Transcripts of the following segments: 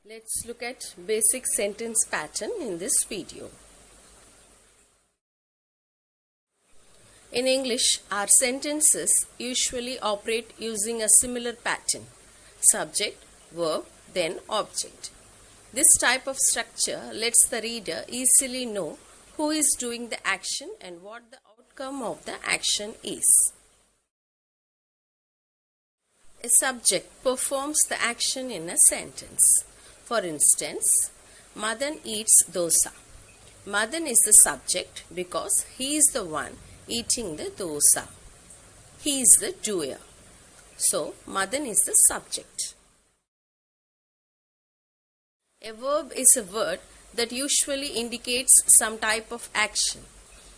Let's look at basic sentence pattern in this video. In English, our sentences usually operate using a similar pattern: subject, verb, then object. This type of structure lets the reader easily know who is doing the action and what the outcome of the action is. A subject performs the action in a sentence. For instance, Madan eats dosa. Madan is the subject because he is the one eating the dosa. He is the doer. So, Madan is the subject. A verb is a word that usually indicates some type of action.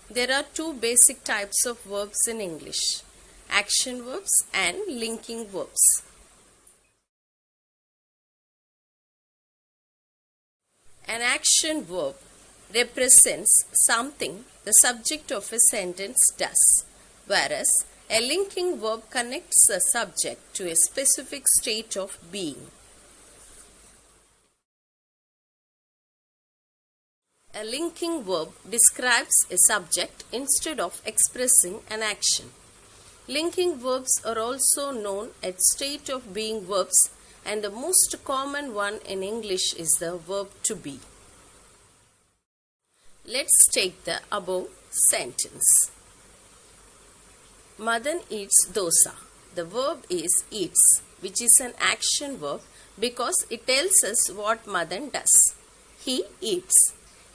There are two basic types of verbs in English: action verbs and linking verbs. An action verb represents something the subject of a sentence does, whereas a linking verb connects the subject to a specific state of being. A linking verb describes a subject instead of expressing an action. Linking verbs are also known as state of being verbs, and the most common one in English is the verb to be. Let's take the above sentence. Madan eats dosa. The verb is eats, which is an action verb because it tells us what Madan does. He eats.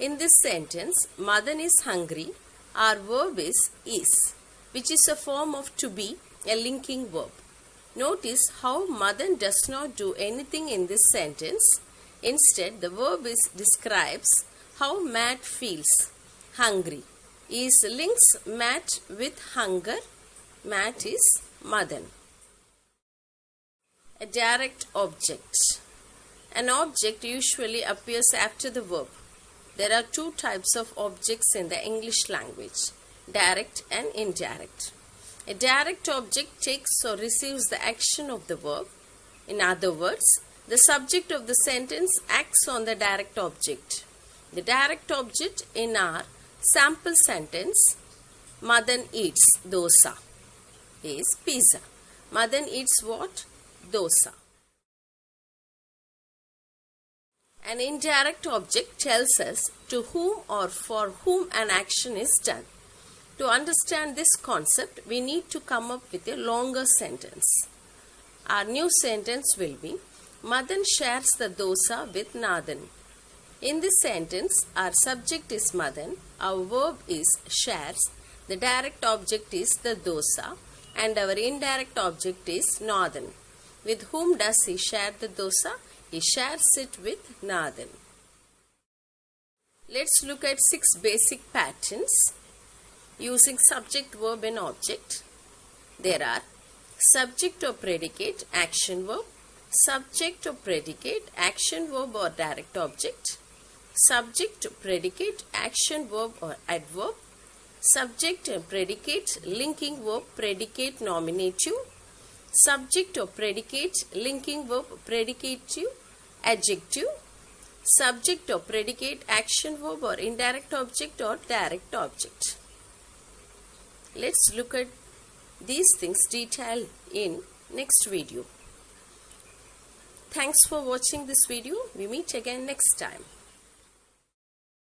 In this sentence, Madan is hungry. Our verb is, which is a form of to be, a linking verb. Notice how Madan does not do anything in this sentence. Instead, the verb describes how Matt feels. Hungry links Matt with hunger. Matt is Madan. A direct object. An object usually appears after the verb. There are two types of objects in the English language: direct and indirect. A direct object takes or receives the action of the verb. In other words, the subject of the sentence acts on the direct object. The direct object in our sample sentence, Madan eats dosa, is pizza. Madan eats what? Dosa. An indirect object tells us to whom or for whom an action is done. To understand this concept, we need to come up with a longer sentence. Our new sentence will be: Madan shares the dosa with Nathan. In this sentence, our subject is Madan, our verb is shares, the direct object is the dosa, and our indirect object is Nathan. With whom does he share the dosa? He shares it with Nathan. Let's look at 6 basic patterns using subject, verb and object. There are subject or predicate, action verb, subject or predicate, action verb or direct object, subject or predicate, action verb or adverb, subject and predicate, linking verb, predicate nominative, subject or predicate, linking verb, predicative, adjective, subject or predicate, action verb or indirect object or direct object. Let's look at these things detailed in next video. Thanks for watching this video. We meet again next time.